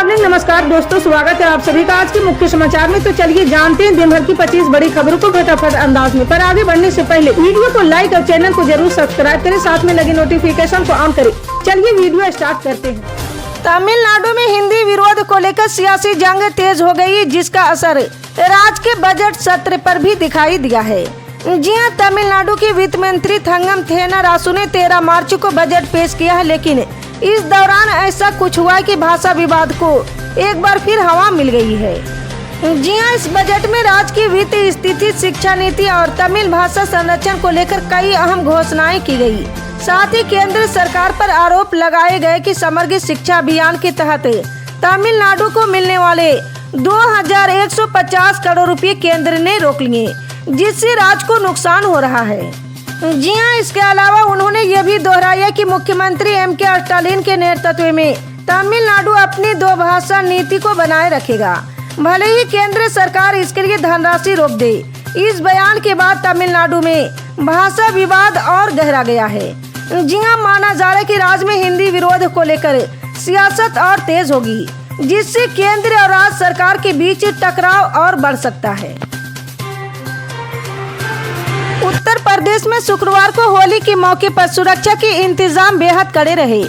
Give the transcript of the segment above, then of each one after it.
Morning. नमस्कार दोस्तों, स्वागत है आप सभी का आज के मुख्य समाचार में। तो चलिए जानते हैं दिन भर की 25 बड़ी खबरों को फटाफट अंदाज में। पर आगे बढ़ने से पहले वीडियो को लाइक और चैनल को जरूर सब्सक्राइब करें, साथ में लगे नोटिफिकेशन को ऑन करें। चलिए वीडियो स्टार्ट करते हैं। तमिलनाडु में हिंदी विरोध को लेकर सियासी जंग तेज हो गई, जिसका असर राज्य के बजट सत्र पर भी दिखाई दिया है। जी हां, तमिलनाडु के वित्त मंत्री थंगम थेनारासु ने 13 मार्च को बजट पेश किया है, लेकिन इस दौरान ऐसा कुछ हुआ कि भाषा विवाद को एक बार फिर हवा मिल गई है। जी हां, इस बजट में राज्य की वित्तीय स्थिति, शिक्षा नीति और तमिल भाषा संरक्षण को लेकर कई अहम घोषणाएं की गई। साथ ही केंद्र सरकार पर आरोप लगाए गए कि समग्र शिक्षा अभियान के तहत तमिलनाडु को मिलने वाले 2150 करोड़ रुपए केंद्र ने रोक लिए, जिससे राज्य को नुकसान हो रहा है। जी हां, इसके अलावा उन्होंने ये भी दोहराया कि मुख्यमंत्री एम.के. स्टालिन के नेतृत्व में तमिलनाडु अपनी 2 भाषा नीति को बनाए रखेगा, भले ही केंद्र सरकार इसके लिए धनराशि रोक दे। इस बयान के बाद तमिलनाडु में भाषा विवाद और गहरा गया है। जी हां, माना जा रहा है कि राज्य में हिंदी विरोध को लेकर सियासत और तेज होगी, जिससे केंद्र और राज्य सरकार के बीच टकराव और बढ़ सकता है। उत्तर प्रदेश में शुक्रवार को होली के मौके पर सुरक्षा के इंतजाम बेहद कड़े रहे।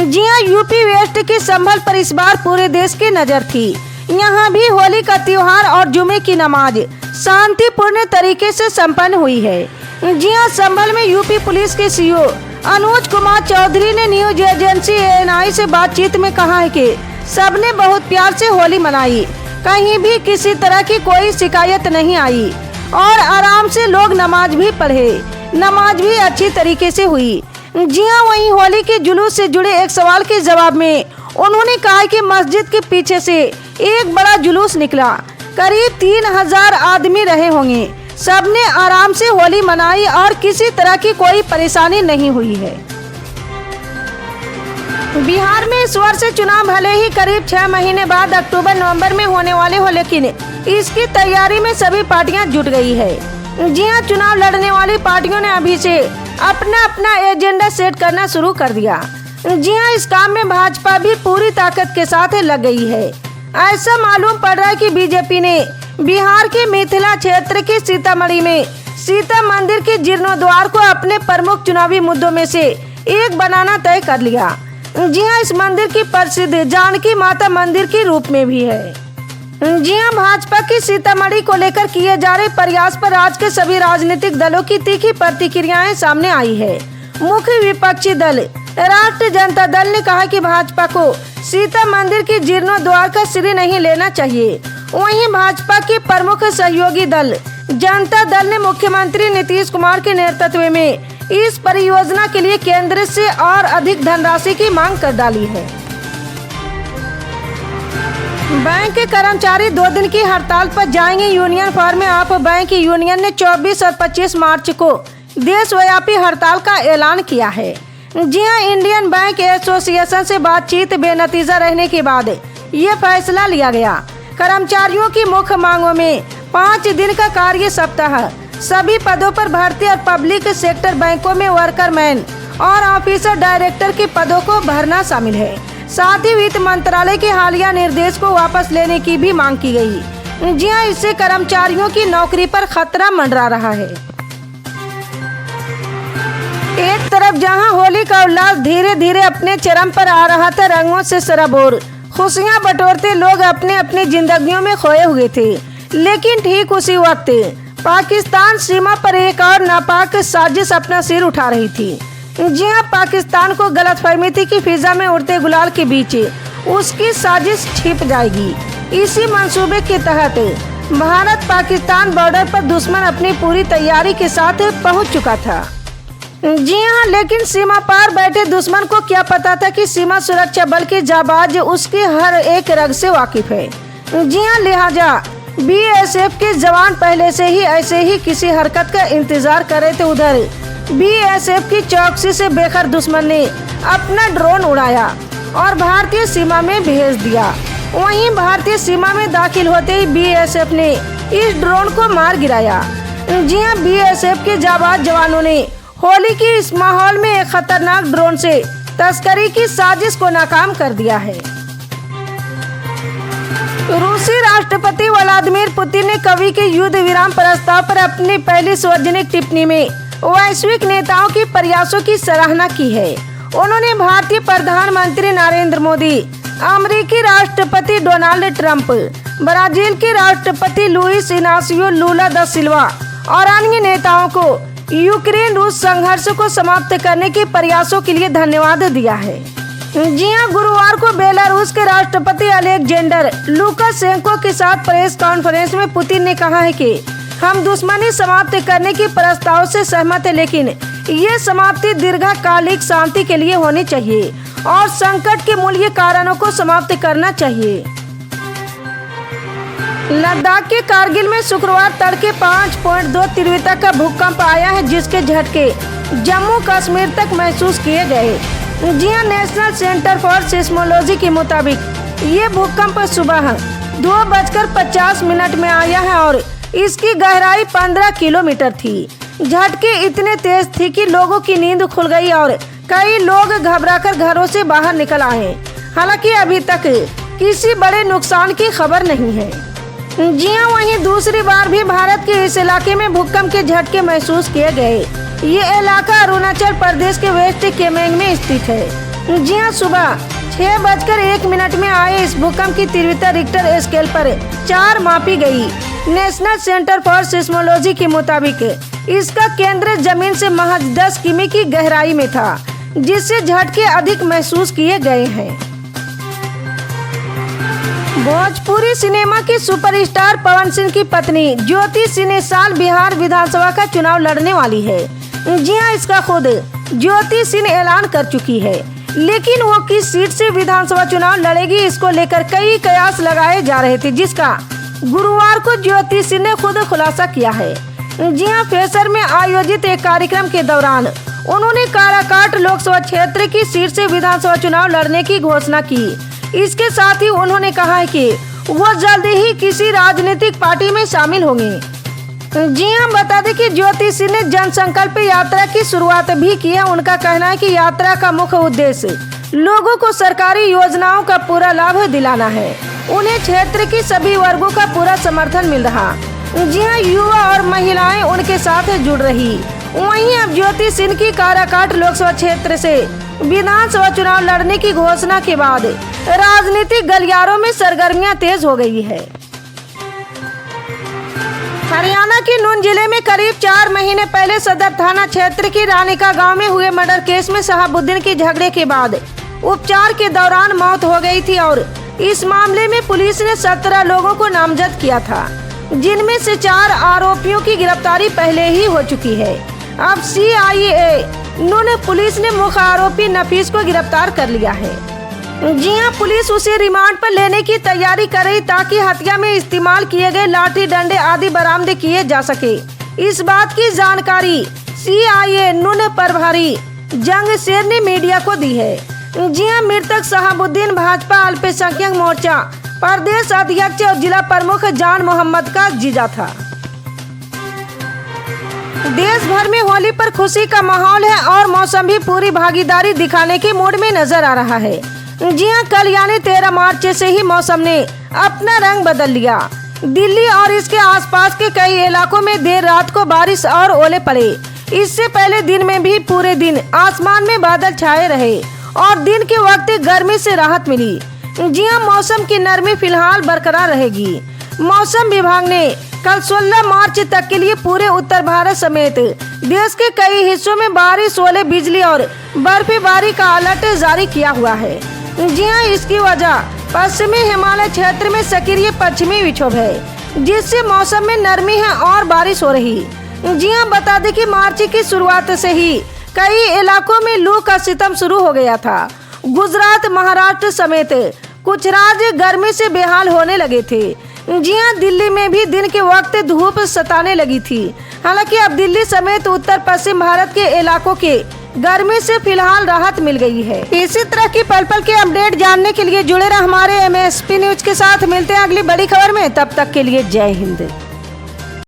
जी हां, यूपी वेस्ट के संभल पर इस बार पूरे देश की नजर थी। यहां भी होली का त्योहार और जुमे की नमाज शांतिपूर्ण तरीके से संपन्न हुई है। जी हां, संभल में यूपी पुलिस के सीओ अनुज कुमार चौधरी ने न्यूज एजेंसी ANI से बातचीत में कहा है कि सबने बहुत प्यार से होली मनाई, कहीं भी किसी तरह की कोई शिकायत नहीं आई और आराम से लोग नमाज भी पढ़े। नमाज भी अच्छी तरीके से हुई। जी हां, वहीं होली के जुलूस से जुड़े एक सवाल के जवाब में उन्होंने कहा कि मस्जिद के पीछे से एक बड़ा जुलूस निकला, करीब 3000 आदमी रहे होंगे। सबने आराम से होली मनाई और किसी तरह की कोई परेशानी नहीं हुई है। बिहार में इस वर्ष चुनाव भले ही करीब 6 महीने बाद अक्टूबर-नवंबर में होने वाले हो, लेकिन इसकी तैयारी में सभी पार्टियां जुट गई है। जी हां, चुनाव लड़ने वाली पार्टियों ने अभी से अपना अपना एजेंडा सेट करना शुरू कर दिया। जी हां, इस काम में भाजपा भी पूरी ताकत के साथ लग गई है। ऐसा मालूम पड़ रहा है कि बीजेपी ने बिहार के मिथिला क्षेत्र के सीतामढ़ी में सीता मंदिर के जीर्णोद्वार को अपने प्रमुख चुनावी मुद्दों में से एक बनाना तय कर लिया। जी हां, इस मंदिर की प्रसिद्ध जानकी माता मंदिर के रूप में भी है। जी हां, भाजपा की सीतामढ़ी को लेकर किए जा रहे प्रयास पर राज्य के सभी राजनीतिक दलों की तीखी प्रतिक्रियाएं सामने आई है। मुख्य विपक्षी दल राष्ट्रीय जनता दल ने कहा कि भाजपा को सीता मंदिर के जीर्णोद्वार का श्रेय नहीं लेना चाहिए। वहीं भाजपा के प्रमुख सहयोगी दल जनता दल ने मुख्यमंत्री नीतीश कुमार के नेतृत्व में इस परियोजना के लिए केंद्र से और अधिक धनराशि की मांग कर डाली है। बैंक के कर्मचारी 2 दिन की हड़ताल पर जाएंगे। Union form of bank union ने 24 और 25 मार्च को देशव्यापी हड़ताल का ऐलान किया है। जी हां, इंडियन बैंक एसोसिएशन से बातचीत बेनतीजा रहने के बाद ये फैसला लिया गया। कर्मचारियों की मुख्य मांगों में 5 दिन का कार्य सप्ताह, सभी पदों पर भर्ती और पब्लिक सेक्टर बैंकों में वर्करमैन और ऑफिसर डायरेक्टर के पदों को भरना शामिल है। साथ ही वित्त मंत्रालय के हालिया निर्देश को वापस लेने की भी मांग की गई। जी हां, इससे कर्मचारियों की नौकरी पर खतरा मंडरा रहा है। एक तरफ जहां होली का उल्लास धीरे धीरे अपने चरम पर आ रहा था, रंगों से सराबोर खुशियां बटोरते लोग अपने अपनी जिंदगियों में खोए हुए थे, लेकिन ठीक उसी वक्त पाकिस्तान सीमा पर एक और नापाक साजिश अपना सिर उठा रही थी। जी हां, पाकिस्तान को गलतफहमी थी कि फिजा में उड़ते गुलाल के बीच उसकी साजिश छिप जाएगी। इसी मंसूबे के तहत भारत पाकिस्तान बॉर्डर पर दुश्मन अपनी पूरी तैयारी के साथ पहुंच चुका था। जी हां, लेकिन सीमा पार बैठे दुश्मन को क्या पता था कि सीमा सुरक्षा बल के जाबाज उसके हर एक रग से वाकिफ है। जी हां, लिहाजा BSF के जवान पहले से ही ऐसे ही किसी हरकत का इंतजार कर रहे थे। उधर BSF की चौकसी से बेखबर दुश्मन ने अपना ड्रोन उड़ाया और भारतीय सीमा में भेज दिया। वहीं भारतीय सीमा में दाखिल होते ही BSF ने इस ड्रोन को मार गिराया। जी हां, BSF के जाबाज जवानों ने होली की इस माहौल में एक खतरनाक ड्रोन से तस्करी की साजिश को नाकाम कर दिया है। राष्ट्रपति व्लादिमीर पुतिन ने कवि के युद्ध विराम प्रस्ताव पर अपनी पहली सार्वजनिक टिप्पणी में वैश्विक नेताओं के प्रयासों की सराहना की है। उन्होंने भारतीय प्रधानमंत्री नरेंद्र मोदी, अमेरिकी राष्ट्रपति डोनाल्ड ट्रंप, ब्राजील के राष्ट्रपति लुइस इनासियो लूला दा सिल्वा और अन्य नेताओं को यूक्रेन रूस संघर्ष को समाप्त करने के प्रयासों के लिए धन्यवाद दिया है। जी हां, गुरुवार को बेलारूस के राष्ट्रपति अलेक्जेंडर लुकाशेंको के साथ प्रेस कॉन्फ्रेंस में पुतिन ने कहा है कि हम दुश्मनी समाप्त करने के प्रस्ताव से सहमत हैं, लेकिन ये समाप्ति दीर्घकालिक शांति के लिए होनी चाहिए और संकट के मूल कारणों को समाप्त करना चाहिए। लद्दाख के कारगिल में शुक्रवार तड़के 5.2 तीव्रता का भूकंप आया है, जिसके झटके जम्मू कश्मीर तक महसूस किए गए। जी हां, नेशनल सेंटर फॉर सिस्मोलॉजी के मुताबिक ये भूकंप सुबह 2:50 में आया है और इसकी गहराई 15 किलोमीटर थी। झटके इतने तेज थी कि लोगों की नींद खुल गई और कई लोग घबराकर घरों से बाहर निकल आए। हालांकि अभी तक किसी बड़े नुकसान की खबर नहीं है। जी हां, वहीं दूसरी बार भी भारत के इस इलाके में भूकंप के झटके महसूस किए गए। ये इलाका अरुणाचल प्रदेश के वेस्ट केमेंग में स्थित है। जी हां, सुबह 6:01 में आए इस भूकंप की तीव्रता रिक्टर स्केल पर 4 मापी गई। नेशनल सेंटर फॉर सिस्मोलॉजी के मुताबिक इसका केंद्र जमीन से महज 10 किमी की गहराई में था, जिससे झटके अधिक महसूस किए गए हैं। भोजपुरी सिनेमा की सुपरस्टार पवन सिंह की पत्नी ज्योति सिंह इस साल बिहार विधानसभा का चुनाव लड़ने वाली है। जी हां, इसका खुद ज्योति सिंह ऐलान कर चुकी है, लेकिन वो किस सीट से विधानसभा चुनाव लड़ेगी इसको लेकर कई कयास लगाए जा रहे थे, जिसका गुरुवार को ज्योति सिंह ने खुद खुलासा किया है। जी हां, फेसर में आयोजित एक कार्यक्रम के दौरान उन्होंने काराकाट लोकसभा क्षेत्र की सीट से विधानसभा चुनाव लड़ने की घोषणा की। इसके साथ ही उन्होंने कहा है कि वो जल्द ही किसी राजनीतिक पार्टी में शामिल होंगे। जी हां, बता दें कि ज्योति सिंह ने जनसंकल्प यात्रा की शुरुआत भी की है। उनका कहना है कि यात्रा का मुख्य उद्देश्य लोगों को सरकारी योजनाओं का पूरा लाभ दिलाना है। उन्हें क्षेत्र की सभी वर्गों का पूरा समर्थन मिल रहा। जी हां, युवा और महिलाएं उनके साथ जुड़ रही। वहीं अब ज्योति सिंह की काराकाट लोकसभा क्षेत्र से विधानसभा चुनाव लड़ने की घोषणा के बाद राजनीतिक गलियारों में सरगर्मियां तेज हो गई है। हरियाणा के नून जिले में करीब 4 महीने पहले सदर थाना क्षेत्र की रानिका गांव में हुए मर्डर केस में शहाबुद्दीन के झगड़े के बाद उपचार के दौरान मौत हो गई थी और इस मामले में पुलिस ने 17 लोगों को नामजद किया था, जिनमें से 4 आरोपियों की गिरफ्तारी पहले ही हो चुकी है। अब CIA नून पुलिस ने मुख्य आरोपी नफीस को गिरफ्तार कर लिया है। जी हां, पुलिस उसे रिमांड पर लेने की तैयारी कर रही ताकि हत्या में इस्तेमाल किए गए लाठी डंडे आदि बरामद किए जा सके। इस बात की जानकारी CIA नून प्रभारी जंग शेर ने मीडिया को दी है। जी हां, मृतक शहाबुद्दीन भाजपा अल्पसंख्यक मोर्चा प्रदेश अध्यक्ष और जिला प्रमुख जान मोहम्मद का जीजा था। देश भर में होली पर खुशी का माहौल है और मौसम भी पूरी भागीदारी दिखाने के मूड में नजर आ रहा है। जी हां, कल यानी 13 मार्च से ही मौसम ने अपना रंग बदल लिया। दिल्ली और इसके आसपास के कई इलाकों में देर रात को बारिश और ओले पड़े। इससे पहले दिन में भी पूरे दिन आसमान में बादल छाए रहे और दिन के वक्त गर्मी से राहत मिली। जी हां, मौसम की नरमी फिलहाल बरकरार रहेगी। मौसम विभाग ने कल 16 मार्च तक के लिए पूरे उत्तर भारत समेत देश के कई हिस्सों में बारिश, ओले, बिजली और बर्फबारी का अलर्ट जारी किया हुआ है। जी हां, इसकी वजह पश्चिमी हिमालय क्षेत्र में सक्रिय पश्चिमी विक्षोभ है, जिससे मौसम में नरमी है और बारिश हो रही। जी हां, बता दें कि मार्च की शुरुआत से ही कई इलाकों में लू का सितम शुरू हो गया था। गुजरात, महाराष्ट्र समेत कुछ राज्य गर्मी से बेहाल होने लगे थे। जी हां, दिल्ली में भी दिन के वक्त धूप सताने लगी थी। हालांकि अब दिल्ली समेत उत्तर पश्चिम भारत के इलाकों के गर्मी से फिलहाल राहत मिल गई है। इसी तरह की पल पल के अपडेट जानने के लिए जुड़े रहे हमारे MSP न्यूज के साथ। मिलते हैं अगली बड़ी खबर में, तब तक के लिए जय हिंद।